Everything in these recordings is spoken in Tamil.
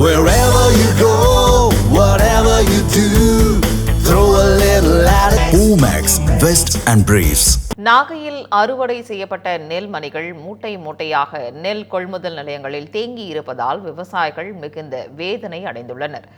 Wherever you go, whatever you do, throw a little at it. Omax, Vest and Briefs. நாகையில் அறுவடை செய்யப்பட்ட நெல் மணிகள் மூட்டை மூட்டையாக நெல் கொள்முதல் நிலையங்களில் தேங்கி இருப்பதால் விவசாயிகள் மிகுந்த வேதனை அடைந்துள்ளனர்.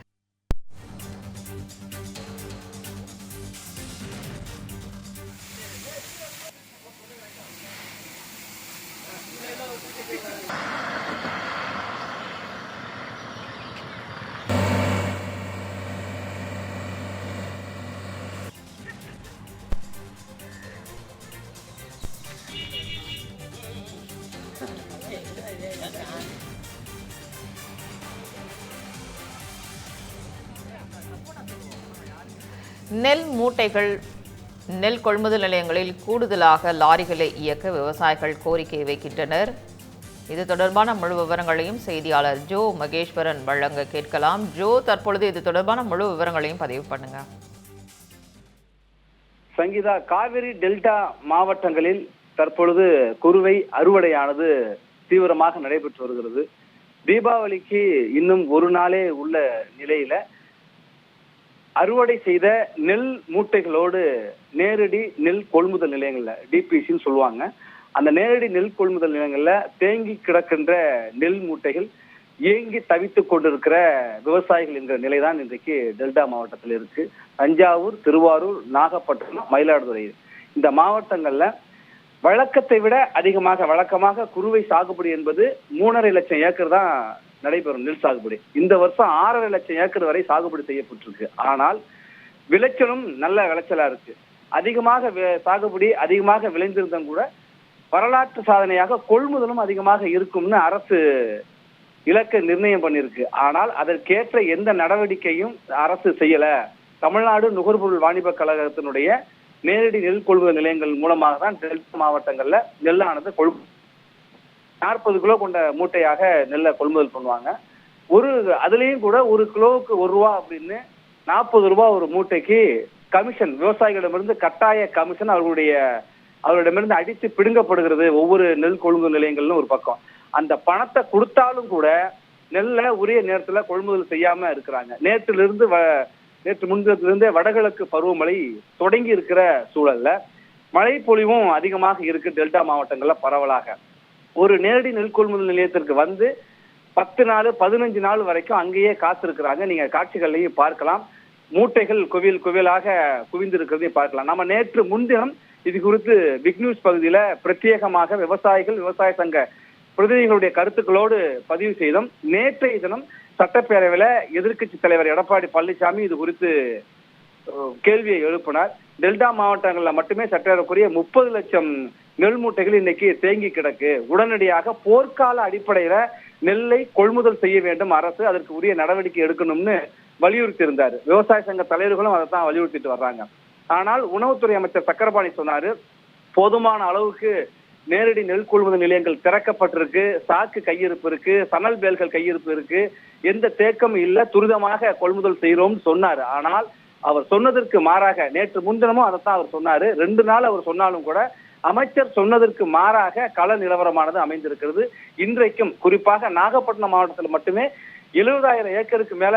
நெல் மூட்டைகள் நெல் கொள்முதல் நிலையங்களில் கூடுதலாக லாரிகளை இயக்க விவசாயிகள் கோரிக்கை வைக்கின்றனர். இது தொடர்பான முழு விவரங்களையும் செய்தியாளர் ஜோ மகேஸ்வரன் வழங்க கேட்கலாம். ஜோ, தற்பொழுது இது தொடர்பான முழு விவரங்களையும் பதிவு பண்ணுங்க. சங்கீதா, காவிரி டெல்டா மாவட்டங்களில் தற்பொழுது குறுவை அறுவடையானது தீவிரமாக நடைபெற்று வருகிறது. தீபாவளிக்கு இன்னும் ஒரு நாளே உள்ள நிலையில அறுவடை செய்த நெல் மூட்டைகளோடு நேரடி நெல் கொள்முதல் நிலையங்கள்ல டிபிசின்னு சொல்லுவாங்க, அந்த நேரடி நெல் கொள்முதல் நிலையங்கள்ல தேங்கி கிடக்கின்ற நெல் மூட்டைகள் ஏங்கி தவித்துக் கொண்டிருக்கிற விவசாயிகள் என்கிற நிலைதான் இன்றைக்கு டெல்டா மாவட்டத்தில் இருக்கு. தஞ்சாவூர், திருவாரூர், நாகப்பட்டினம், மயிலாடுதுறை இந்த மாவட்டங்கள்ல வழக்கத்தை விட வழக்கமாக குறுவை சாகுபடி என்பது 3.5 லட்சம் ஏக்கர் தான் நடைபெறும் நெல் சாகுபடி. இந்த வருஷம் 6.5 லட்சம் ஏக்கர் வரை சாகுபடி செய்யப்பட்டிருக்கு. ஆனால் விளைச்சலும் நல்ல விளைச்சலா இருக்கு. அதிகமாக விளைந்திருந்தும் கூட வரலாற்று சாதனையாக கொள்முதலும் அதிகமாக இருக்கும்னு அரசு இலக்கை நிர்ணயம் பண்ணிருக்கு. ஆனால் அதற்கேற்ற எந்த நடவடிக்கையும் அரசு செய்யல. தமிழ்நாடு நுகர்பொருள் வாணிப கழகத்தினுடைய நேரடி நெல் கொள்முதல் நிலையங்கள் மூலமாக தான் டெல்டா மாவட்டங்கள்ல நெல்லானது 40 கிலோ கொண்ட மூட்டையாக நெல்லை கொள்முதல் பண்ணுவாங்க. அதுலயும் கூட 1 கிலோவுக்கு 1 ரூபா அப்படின்னு 40 ரூபாய் ஒரு மூட்டைக்கு கமிஷன், விவசாயிகளிடமிருந்து கட்டாய கமிஷன் அவர்களிடமிருந்து அடித்து பிடுங்கப்படுகிறது ஒவ்வொரு நெல் கொள்முதல் நிலையங்கள்னு ஒரு பக்கம். அந்த பணத்தை கொடுத்தாலும் கூட நெல்லை உரிய நேரத்துல கொள்முதல் செய்யாம இருக்கிறாங்க. நேற்று முன்தினத்திலிருந்தே வடகிழக்கு பருவமழை தொடங்கி இருக்கிற சூழல்ல மழை பொழிவும் அதிகமாக இருக்கு டெல்டா மாவட்டங்கள்ல பரவலாக. ஒரு நேரடி நெல் கொள்முதல் நிலையத்திற்கு வந்து 10 நாள் 15 நாள் வரைக்கும் அங்கேயே காத்திருக்கிறாங்க. நீங்க காட்சிகள்லையும் பார்க்கலாம், மூட்டைகள் குவியலாக குவிந்திருக்கிறதையும் பார்க்கலாம். நம்ம நேற்று முன்தினம் இது குறித்து பிக் நியூஸ் பகுதியில பிரத்யேகமாக விவசாய சங்க பிரதிநிதிகளுடைய கருத்துக்களோடு பதிவு செய்தோம். நேற்றைய தினம் சட்டப்பேரவையில எதிர்க்கட்சி தலைவர் எடப்பாடி பழனிசாமி இது குறித்து கேள்வியை எழுப்பினார். டெல்டா மாவட்டங்கள்ல மட்டுமே சட்டேறக்குரிய 30 லட்சம் நெல் மூட்டைகள் இன்னைக்கு தேங்கி கிடக்கு. உடனடியாக போர்க்கால அடிப்படையில நெல்லை கொள்முதல் செய்ய வேண்டும், அரசு அதற்கு உரிய நடவடிக்கை எடுக்கணும்னு வலியுறுத்தி இருந்தாரு. விவசாய சங்க தலைவர்களும் அதை தான் வலியுறுத்திட்டு வர்றாங்க. ஆனால் உணவுத்துறை அமைச்சர் சக்கரபாணி சொன்னாரு, போதுமான அளவுக்கு நேரடி நெல் கொள்முதல் நிலையங்கள் திறக்கப்பட்டிருக்கு, சாக்கு கையிருப்பு இருக்கு, சணல் பேல்கள் கையிருப்பு இருக்கு, எந்த தேக்கம் இல்ல, துரிதமாக கொள்முதல் செய்யறோம்னு சொன்னாரு. ஆனால் அவர் சொன்னதற்கு மாறாக நேற்று முன்தினமும் அதைத்தான் அவர் சொன்னாரு. 2 நாள் அவர் சொன்னாலும் கூட அமைச்சர் சொன்னதற்கு மாறாக கள நிலவரமானது அமைந்திருக்கிறது. இன்றைக்கும் குறிப்பாக நாகப்பட்டினம் மாவட்டத்தில் மட்டுமே 70,000 ஏக்கருக்கு மேல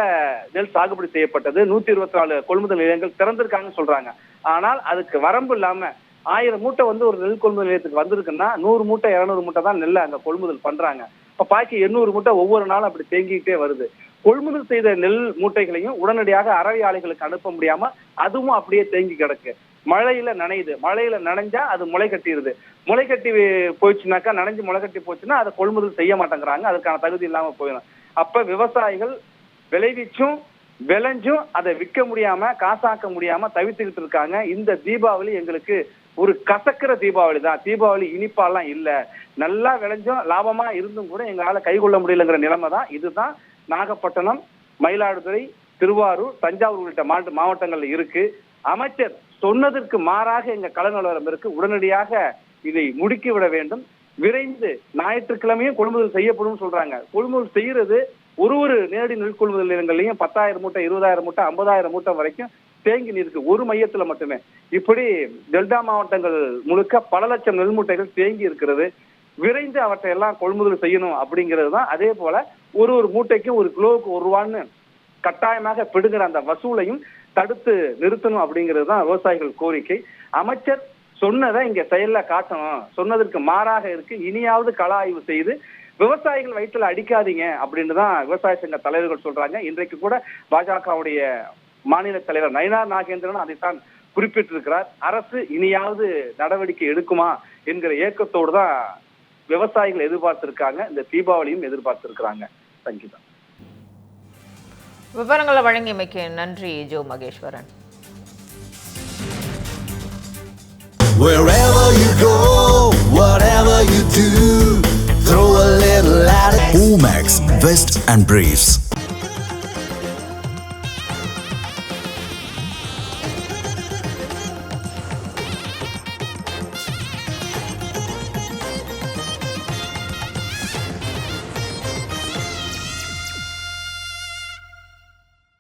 நெல் சாகுபடி செய்யப்பட்டது. 124 கொள்முதல் நிலையங்கள் திறந்திருக்காங்கன்னு சொல்றாங்க. ஆனால் அதுக்கு வரம்பு இல்லாம 1000 மூட்டை ஒரு நெல் கொள்முதல் நிலையத்துக்கு வந்திருக்குன்னா 100 மூட்டை 200 மூட்டை தான் நெல்லை அங்க கொள்முதல் பண்றாங்க. இப்ப பாக்கி 800 மூட்டை ஒவ்வொரு நாளும் அப்படி தேங்கிக்கிட்டே வருது. கொள்முதல் செய்த நெல் மூட்டைகளையும் உடனடியாக அரவை ஆலைகளுக்கு அனுப்ப முடியாம அதுவும் அப்படியே தேங்கி கிடக்கு. மழையில நனையுது, மழையில நனைஞ்சா அது முளை கட்டிடுது. முளை கட்டி போயிடுச்சுனாக்கா, நனைஞ்சு முளை கட்டி போச்சுன்னா அதை கொள்முதல் செய்ய மாட்டேங்கிறாங்க, அதுக்கான தகுதி இல்லாம போயிடும். அப்ப விவசாயிகள் விளைஞ்சும் அதை விற்க முடியாம காசாக்க முடியாம தவித்துக்கிட்டு இருக்காங்க. இந்த தீபாவளி எங்களுக்கு ஒரு கசக்கிற தீபாவளி தான். தீபாவளி இனிப்பாலாம் இல்ல, நல்லா விளைஞ்சும் லாபமா இருந்தும் கூட எங்களால கைகொள்ள முடியலங்கிற நிலைமை தான். இதுதான் நாகப்பட்டினம், மயிலாடுதுறை, திருவாரூர், தஞ்சாவூர் உள்ளிட்ட மாவட்டங்கள்ல இருக்கு. அமைச்சர் சொன்னதற்கு மாறாக எங்க கள நிலவரம் இருக்கு. உடனடியாக இதை முடுக்கிவிட வேண்டும். விரைந்து ஞாயிற்றுக்கிழமையும் கொள்முதல் செய்யப்படும் சொல்றாங்க. கொள்முதல் செய்யறது ஒரு நேரடி நெல் கொள்முதல் நிலையங்கள்லையும் 10,000 மூட்டை, 20,000 மூட்டை, 50,000 மூட்டை வரைக்கும் தேங்கி நிற்கு ஒரு மையத்துல மட்டுமே. இப்படி டெல்டா மாவட்டங்கள் முழுக்க பல லட்சம் நெல் மூட்டைகள் தேங்கி இருக்கிறது. விரைந்து அவற்றை எல்லாம் கொள்முதல் செய்யணும் அப்படிங்கிறது தான். அதே போல ஒரு மூட்டைக்கும் 1 கிலோவுக்கு 1 ரூபான்னு கட்டாயமாக பிடுங்குற அந்த வசூலையும் தடுத்து நிறுத்தணும் அப்படிங்கிறது தான் விவசாயிகள் கோரிக்கை. அமைச்சர் சொன்னதை இங்க செயல்ல காட்டணும், சொன்னதற்கு மாறாக இருக்கு, இனியாவது கள ஆய்வு செய்து விவசாயிகள் வயிற்றுல அடிக்காதீங்க அப்படின்னு தான் விவசாய சங்க தலைவர்கள் சொல்றாங்க. இன்றைக்கு கூட பாஜகவுடைய மாநில தலைவர் நயினார் நாகேந்திரன் அதைத்தான் குறிப்பிட்டிருக்கிறார். அரசு இனியாவது நடவடிக்கை எடுக்குமா என்கிற ஏக்கத்தோடு தான் விவசாயிகள் எதிர்பார்த்திருக்காங்க. இந்த தீபாவளியும் எதிர்பார்த்திருக்கிறாங்க. சங்கீதா, விவரங்களை வழங்கியமைக்கு நன்றி Joe Maheswaran. Wherever you go, whatever you do, throw a little at it. Omax, Vest and Briefs.